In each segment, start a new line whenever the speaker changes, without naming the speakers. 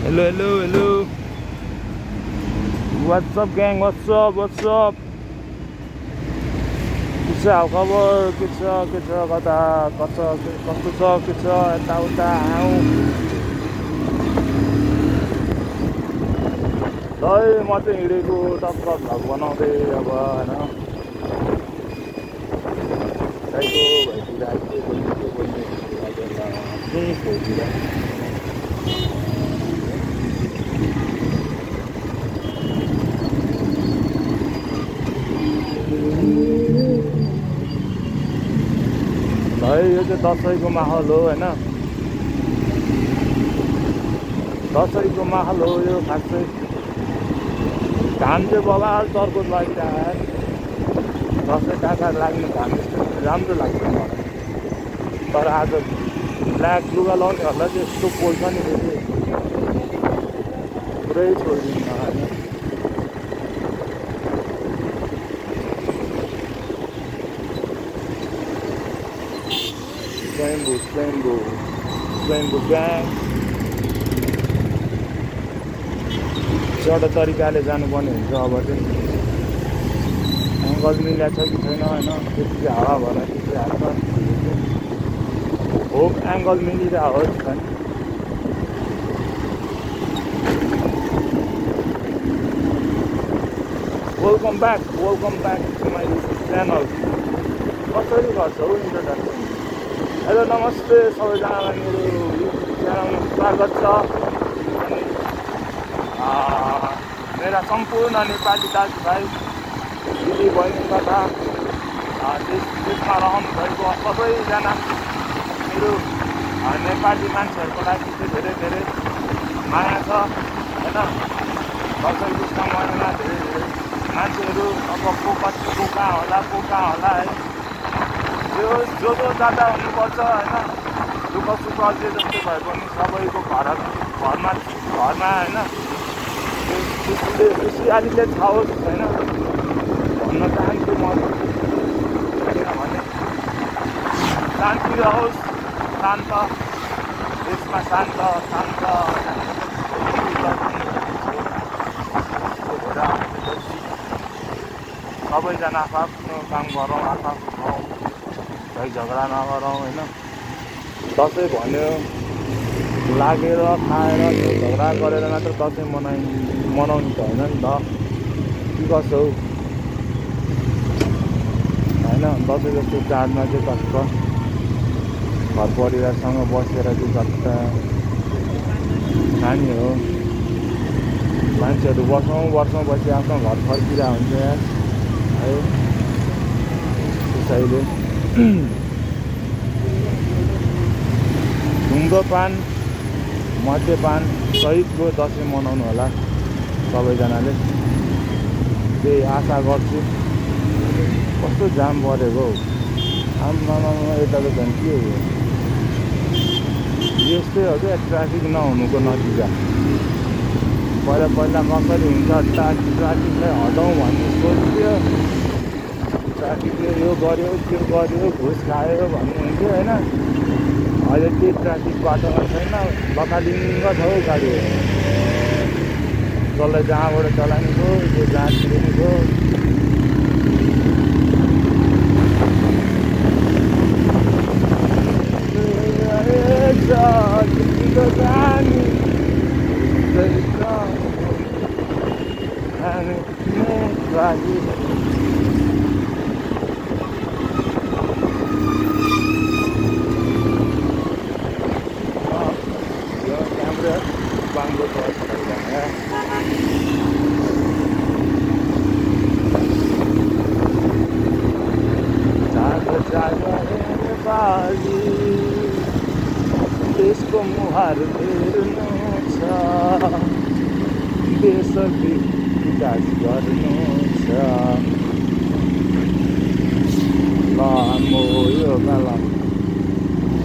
Hello, hello, hello. What's up, gang? What's up? What's up? के छ खबर? के छ कता कस्तो छ के छ यताउता आऊ है म चाहिँ हिँडेको टक्क भ्लग बनाउँदै अब हैन साइको भइतिर आइपुग्यो है यो चाहिँ दसैँको माहौल हो हैन दसैँको माहौल हो यो खासै घाम चाहिँ बबाल चर्को लागिरहेको दसैँ टाढा लाग्ने घाम राम्रो लाग्छ मलाई तर आज ब्ल्याक लुगा लाउनेहरूलाई चाहिँ यस्तो पोल्छ नि फेरि पुरै छोडिदिनु होइन Rainbow gang एउटा तरिकाले जानुपर्ने हुन्छ अब चाहिँ एङ्गल मिलाएको छ कि छैन होइन त्यति हावा भएर त्यति हाल्छ होप एङ्गल मिलिरहेको होस् छैन welcome back to my channel कसरी गर्छ हौ इन्ट्रोडक्सन हेलो नमस्ते सबैजनालाई मेरो युट्युब च्यानलमा स्वागत छ अनि मेरा सम्पूर्ण नेपाली दाजुभाइ दिदी बहिनी तथा देशमा रहनुभएको सबैजना मेरो नेपाली मान्छेहरूको लागि चाहिँ धेरै धेरै माया छ होइन दसैँको समयमा धेरै धेरै मान्छेहरू अब को कहाँ होला है जो जाँदा हुनुपर्छ होइन दुःख सुख अझै जस्तो भए पनि सबैको घरमा होइन खुसियालीले छाओस् होइन भन्न चाहन्छु म किनभने शान्ति रहोस् शान्त देशमा शान्त सबैजना आफ्नो काम गरौँ आफ्नो ठाउँ झगडा नगरौँ होइन दसैँ भन्यो लागेर खाएर झगडा गरेर मात्र दसैँ मनाउनु त होइन नि त के कसो हौ होइन दसैँ जस्तो चाडमा चाहिँ कष्ट घर परिवारसँग बसेर चाहिँ कष्ट खाने हो मान्छेहरू वर्षौँ पछि आफ्नो घर फर्किरहेको हुन्छ है त्यसैले धुम्रोपान मद्यपान सहितको दसैँ मनाउनु होला सबैजनाले त्यही आशा गर्छु कस्तो जाम परेको हौ आम्मामा यता त झन् के हो यस्तै हो क्या ट्राफिक नहुनुको नतिजा पहिला कसरी हुन्छ ट्राफिकलाई हटाउँ भन्ने सोच्यो ट्राफिकले यो गर्यो त्यो गर्यो घुस खायो भन्ने हुन्थ्यो होइन अहिले त्यही ट्राफिक बाटोमा छैन बकालिङ्ग छ हौ गाडी जसलाई जहाँबाट चलाउने भयो त्यो जहाँ छिर्ने भयो देशको मुहार फेर्नु छ देश विकास गर्नु छ यो बेला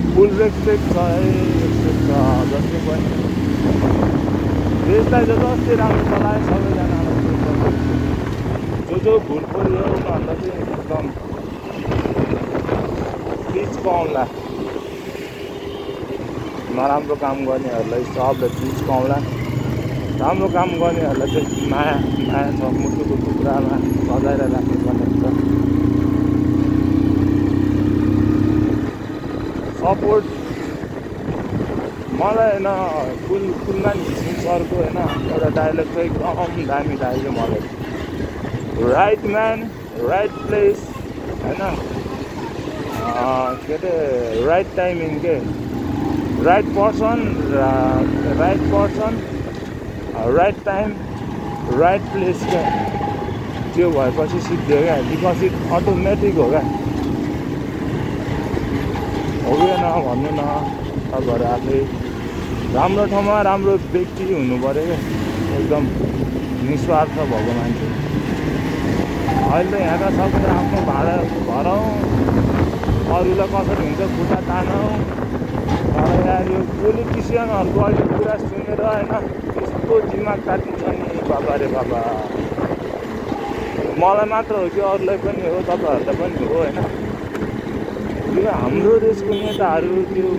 फुल रेस्पेक्ट छ जति पनि देशलाई जति राम्रो चलायो सबैजनालाई जो भुल पऱ्यो उनीहरूलाई चाहिँ एकदम पिच पाउला नराम्रो काम गर्नेहरूलाई सबले पिच पाउला राम्रो काम गर्नेहरूलाई चाहिँ माया माया छ, मुटुको टुक्रामा सजाएर राख्नुपर्ने हुन्छ। सपोर्ट मलाई होइन कुलमान घिसिङ सरको होइन एउटा डायलग चाहिँ एकदम दामी लाग्यो मलाई। राइट म्यान राइट प्लेस होइन, के अरे राइट टाइमिङ के, right person right time right place क्या, त्यो भएपछि सिद्धि हो क्या, बिकज इट अटोमेटिक हो क्या। हो कि न भन्नु न तपाईँहरू आफै राम्रो ठाउँमा राम्रो व्यक्ति हुनु पऱ्यो क्या, एकदम निस्वार्थ भएको मान्छे। अहिले त यहाँका सबैले आफ्नो भाडा भरौँ, अरूलाई कसरी हुन्छ खुट्टा तानौँ। तर यार यो पोलिटिसियनहरूको अहिले कुरा सुनेर होइन यस्तो दिमाग काटिन्छ नि बाबा रे बाबा। मलाई मात्र हो कि अरूलाई पनि हो, तपाईँहरूलाई पनि हो होइन। यो हाम्रो देशको नेताहरू त्यो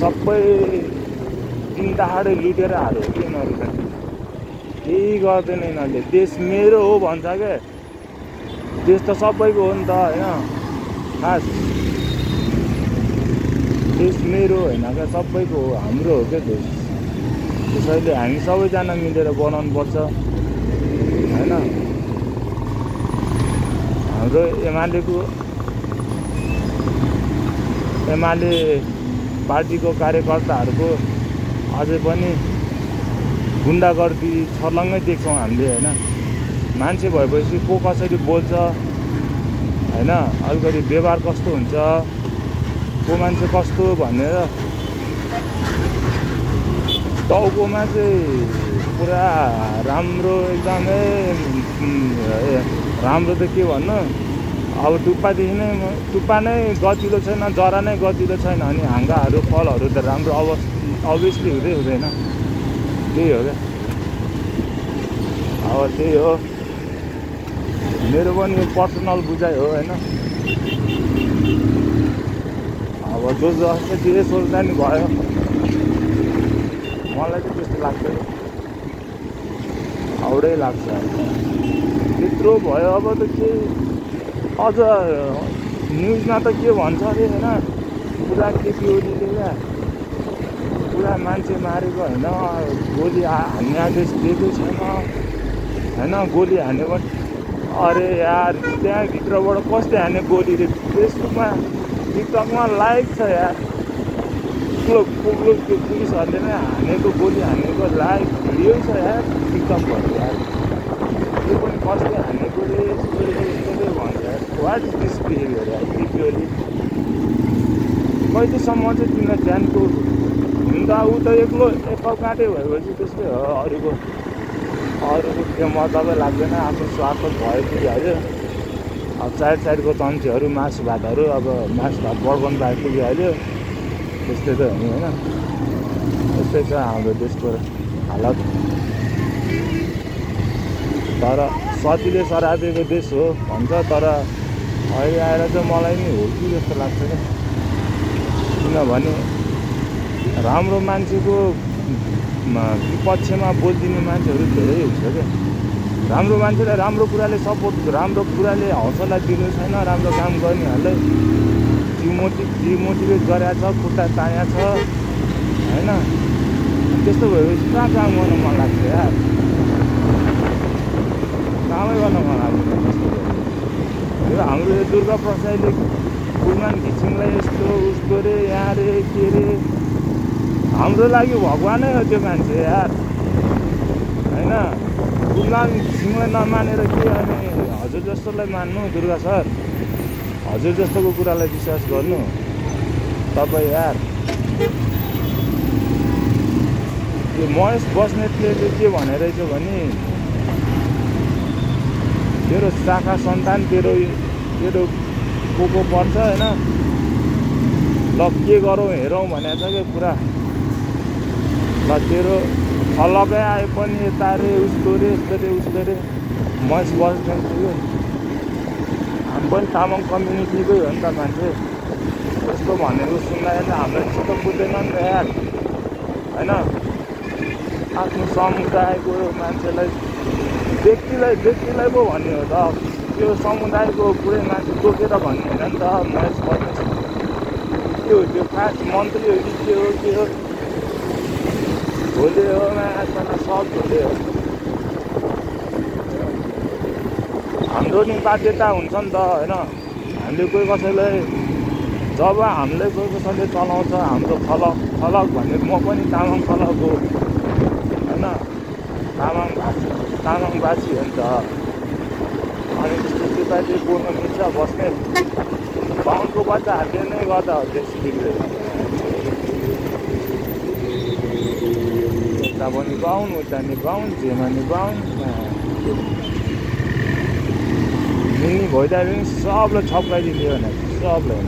सबै दिन दहाडै लुटेर हाल्यो कि यिनीहरू पनि केही गर्दैन। यिनीहरूले देश मेरो हो भन्छ क्या, देश त सबैको हो नि त होइन, खास देश मेरो होइन क्या, सबैको हो, हाम्रो हो क्या देश। त्यसैले हामी सबैजना मिलेर बनाउनु पर्छ होइन। हाम्रो एमाले पार्टीको कार्यकर्ताहरूको अझै पनि गुन्डागर्दी छर्लङ्गै देख्छौँ हामीले होइन। मान्छे भएपछि को कसरी बोल्छ होइन, अलिकति व्यवहार कस्तो हुन्छ, को मान्छे कस्तो भनेर टाउकोमा चाहिँ पुरा राम्रो एकदमै राम्रो त के भन्नु, अब टुप्पा नै गतिलो छैन, जरा नै गतिलो छैन अनि हाँगाहरू फलहरू त राम्रो अभियसली हुँदैन। त्यही हो क्या, अब त्यही हो मेरो पनि यो पर्सनल बुझाइ हो होइन। अब जो जस्तो जे सोच्दा नि भयो, मलाई चाहिँ त्यस्तो लाग्छ, हाउडै लाग्छ। त्यत्रो भयो अब त के अझ न्युजमा त के भन्छ अरे होइन, पुरा केपी ओलीले क्या पुरा मान्छे मारेको होइन, गोली हान्ने आदेश दिएकै छैन होइन, गोली हान्ने पनि अरे यार त्यहाँभित्रबाट कसले हाने गोलीले, फेसबुकमा टिकटकमा लाइक छ यार, त्यो पुलिसहरूले नै हानेको गोली हानेको लाइभ भिडियो छ यार टिकटकबाट यार। त्यो पनि कसले हानेको रे यस्तो भन्छ यार, वाट इज दिस बिहेभियर यार भिडियोले। कहिलेसम्म चाहिँ तिमीलाई ध्यानको हुन त ऊ त एक्लो एकल काँटै भएपछि त्यस्तै हो, अरूको त्यो मतलबै लाग्दैन, आफ्नो स्वार्थ भयो पुगिहाल्यो। अब साइडको चम्चीहरू मासु भातहरू अब मासु भात बर्गन पाए पुगिहाल्यो, त्यस्तै त हो नि होइन। त्यस्तै छ हाम्रो देशको हालत। तर सतीले सरापेको देश हो भन्छ, तर अहिले आएर चाहिँ मलाई नि हो कि जस्तो लाग्छ क्या। किनभने राम्रो मान्छेको विपक्षमा बोलिदिने मान्छेहरू धेरै हुन्छ क्या। राम्रो मान्छेलाई राम्रो कुराले सपोर्ट, राम्रो कुराले हौसला दिनु छैन, राम्रो काम गर्नेहरूलाई डिमोटिभेट गरेको छ, खुट्टा तानेको छ होइन। त्यस्तो भएपछि कहाँ काम गर्न मन लाग्छ यार, कामै गर्न मन लाग्दैन। यो हाम्रो यो दुर्गा प्रसादले कुलमान घिसिङलाई यस्तो उसको रे यहाँ रे के रे, हाम्रो लागि भगवानै हो त्यो मान्छे यार होइन। कुलमान घिसिङलाई नमानेर के अनि हजुर जस्तोलाई मान्नु दुर्गा सर, हजुर जस्तोको कुरालाई विश्वास गर्नु तपाईँ यार। यो महेश बस्नेतले चाहिँ के भनेरहेछ भने तेरो शाखा सन्तान तेरो को पर्छ होइन, ल के गरौँ हेरौँ भनेको छ क्या पुरा। ल तेरो अलगै आए पनि यता रे उसको रे यस्तो रे उसको रे महेश बस्नेत थियो। हामी पनि तामाङ कम्युनिटीकै हो नि त मान्छे, त्यस्तो भनेको सुन्दाखेरि हामीलाई चित्त बुझ्दैन नि त यार। हैन आफ्नो समुदायको मान्छेलाई व्यक्तिलाई पो भन्ने हो त त्यो समुदायको पुरै मान्छे तोकेर भन्ने होइन नि त महेश पर्ने त्यो खास मन्त्री हो कि के हो झोले हो माछामा सब झोले हो हाम्रो नि बाध्यता हुन्छ नि त होइन हामीले कोही कसैलाई जब हामीले कोही कसैले चलाउँछ हाम्रो फलक भन्ने म पनि तामाङ फलक हो होइन तामाङवासी हो नि त अनि त्यस्तो त्योपाटि बोल्न मिल्छ बस्ने बाहुनको बच्चाहरूले नै गर्दा हो देश बिग्रेर यता पनि बाहुन उता नि बाहुन जेमा नि बाहुन हिँड्ने भइदियो भने सबलाई छप्काइदिन्थ्यो भने सबलाई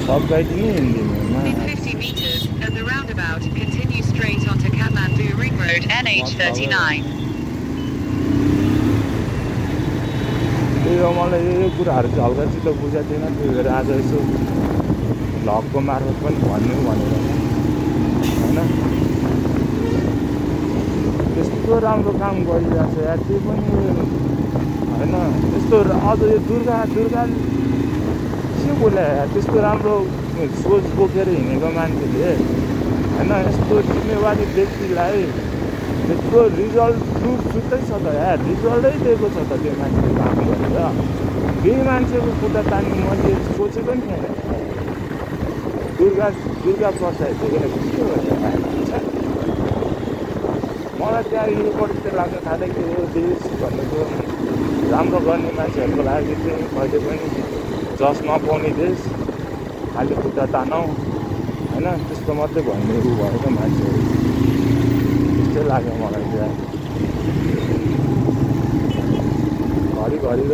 छप्काइदिने हिँडिदिने
50 meters at the roundabout, continue straight onto Kathmandu Ring Road NH39.
त्यही हो मलाई यो कुराहरू चाहिँ हल्का चित्त बुझाएको थिएन त्यही भएर आज यसो भ्लगको मार्फत पनि भन्नु भनेर होइन त्यस्तो राम्रो काम गरिरहेको छ यार त्यो पनि होइन त्यस्तो अझ यो दुर्गा के बोले यार त्यस्तो राम्रो सोच बोकेर हिँडेको मान्छेले होइन यस्तो जिम्मेवारी व्यक्तिलाई त्यस्तो रिजल्ट प्रुफ छुट्टै छ त यार रिजल्टै दिएको छ त त्यो मान्छेले काम गरेर केही मान्छेको खुट्टा तान्ने मैले सोचेको नि थिएन दुर्गा प्रसाद के भयो मलाई त्यहाँ रिपोर्ट लाग्न थालेको यो देश भनेको राम्रो गर्ने मान्छेहरूको लागि चाहिँ कहिले पनि जस नपाउने देश खालि खुट्टा तानौँ होइन त्यस्तो मात्रै भन्ने ऊ भएको मान्छेहरू त्यस्तै लाग्यो मलाई चाहिँ घरिघरि त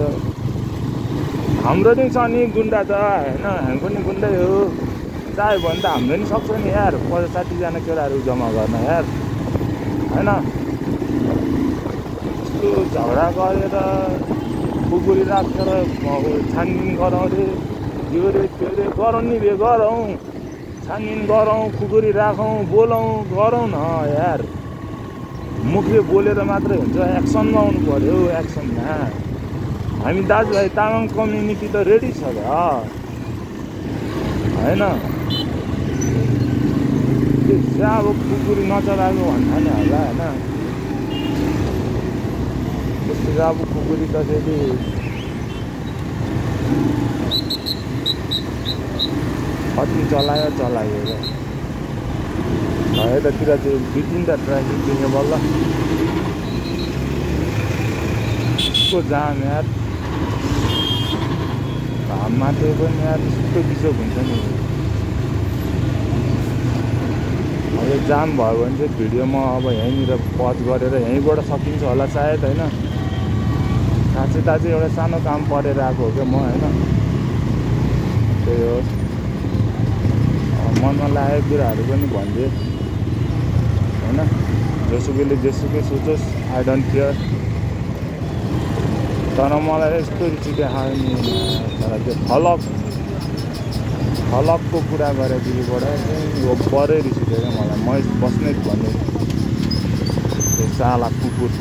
हाम्रो नि छ नि गुन्डा त होइन हामी पनि गुन्डै हो चाह्यो भने त हामीले नि सक्छ नि यार 50-60जना केटाहरू जम्मा गर्न यार होइन यस्तो झगडा गरेर कुकुरी राखेर छानबिन गराउने यो रे त्यो रे गरौँ नि बे गरौँ छानबिन गरौँ खुकुरी राखौँ बोलाउँ गरौँ न यार मुखले बोलेर मात्रै हुन्छ एक्सनमा आउनु पऱ्यो एक्सनमा हामी दाजुभाइ तामाङ कम्युनिटी त रेडी छ त होइन त्यो चाहिँ अब कुकुरी नचलाएको भन्दा नि होला होइन त्यस्तो चाहिँ अब कुकुरी त फेरि कति चलायो र यतातिर चाहिँ 2-3टा ट्राफिक दिने बल्ल यसको जाम यार घाम मात्रै पनि यार यस्तो बिजोग हुन्छ नि अब जाम भयो भने चाहिँ भिडियो म अब यहीँनिर पज गरेर यहीँबाट सकिन्छ होला सायद होइन साँच्चै एउटा सानो काम परेर आएको हो क्या म होइन त्यही हो मनमा लागेको कुराहरू पनि भनिदिएँ होइन जेसुकै सोचोस् आई डोन्ट केयर तर मलाई यस्तो रुचि देखायो नि तर त्यो फलकको कुरा गरेर दिदीबाट चाहिँ यो परै रिस उठ्यो क्या मलाई मै बस्नै भन्ने त्यो साला कुकुर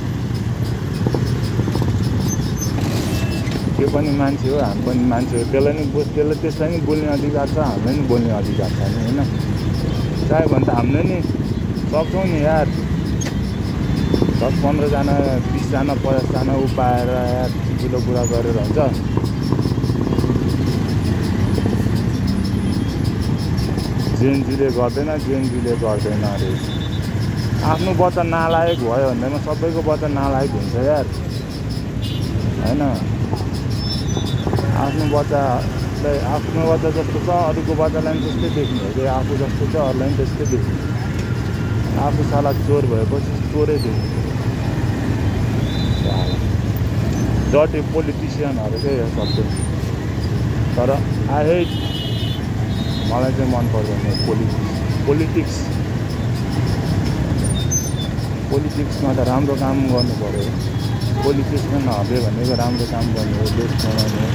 त्यो पनि मान्छे हो हामी पनि मान्छे हो त्यसलाई त्यसलाई नि बोल्ने अधिकार छ हामीलाई नि बोल्ने अधिकार छ नि होइन चाह्यो भने त हामीले नि सक्छौँ नि यार 10-15जना 20जना 50जना ऊ पाएर यार ठुलो कुरा गरेर हुन्छ जेएनजीले गर्दैन अरे आफ्नो बच्चा नालायक भयो भन्दैमा सबैको बच्चा नालायक हुन्छ यार होइन आफ्नो बच्चा जस्तो छ अरूको बच्चालाई पनि त्यस्तै देख्ने हो कि आफू जस्तो छ अरूलाई पनि त्यस्तै देख्ने आफू साला चोर भएपछि चोरै देख्ने डटी पोलिटिसियनहरू चाहिँ हो सबै तर आई हेट मलाई चाहिँ मन पर्दैन पोलिटिक्समा त राम्रो काम गर्नु पऱ्यो पोलिटिक्समा नभए भनेको राम्रो काम गर्ने हो देश बनाउने हो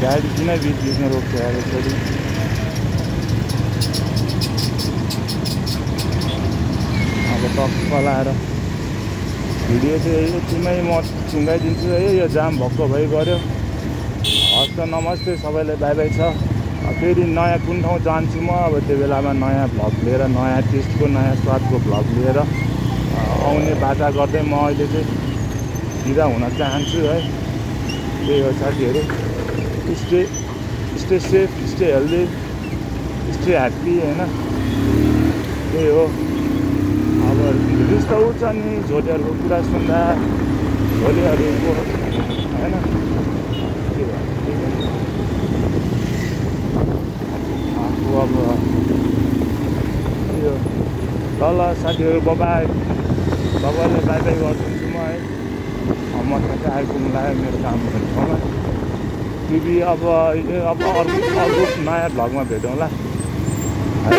गाडी किन बिचमा रोक्छ अब यसरी टक्क लाएर भिडियो चाहिँ यतिमै म सुँगाइदिन्छु है। यो जाम भक्क भइ गऱ्यो। हस् त नमस्ते सबैलाई, बाई बाई छ। फेरि नयाँ कुन ठाउँ जान्छु म अब त्यो बेलामा नयाँ भ्लग लिएर, नयाँ टेस्टको नयाँ स्वादको भ्लग लिएर आउने बाचा गर्दै म अहिले चाहिँ बिदा हुन चाहन्छु है। त्यही हो साथीहरू, stay safe, stay healthy, stay happy होइन। त्यही हो। अब रिस त उठ्छ नि झोलेहरूको कुरा सुन्दा, झोलेहरूको होइन। अब यो ल साथीहरू, बाई। तपाईँलाई बाई बाई गरिदिन्छु म है। म ठ्याक्कै आइपुग्नु लाग्यो मेरो काम गर्ने ठाउँमा। फेरि अब अर्को नयाँ भ्लगमा भेटौँला है।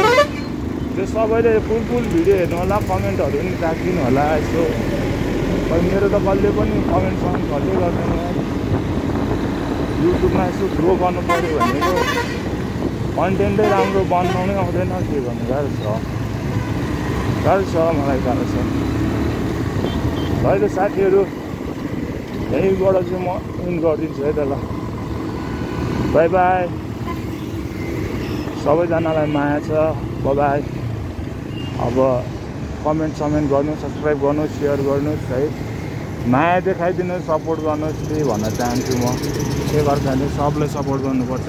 त्यो सबैले फुल भिडियो हेर्नु होला, कमेन्टहरू पनि राखिदिनु होला। यसो मेरो त कसले पनि कमेन्ट गर्दै गर्दैन। युट्युबमा यसो ग्रो गर्नु पऱ्यो भनेको कन्टेन्टै राम्रो बनाउनै आउँदैन। के गर्नु, गाह्रो छ मलाई, गाह्रो छ। अहिले साथीहरू यहीँबाट चाहिँ म इन गरिदिन्छु है त ल। By by. सबैजनालाई माया छ। बाई। अब कमेन्ट गर्नु, सब्सक्राइब गर्नु, सेयर गर्नुहोस् है। माया देखाइदिनु, सपोर्ट गर्नुहोस्, त्यही भन्न चाहन्छु म। के गर्छ भने सबलाई सपोर्ट गर्नुपर्छ।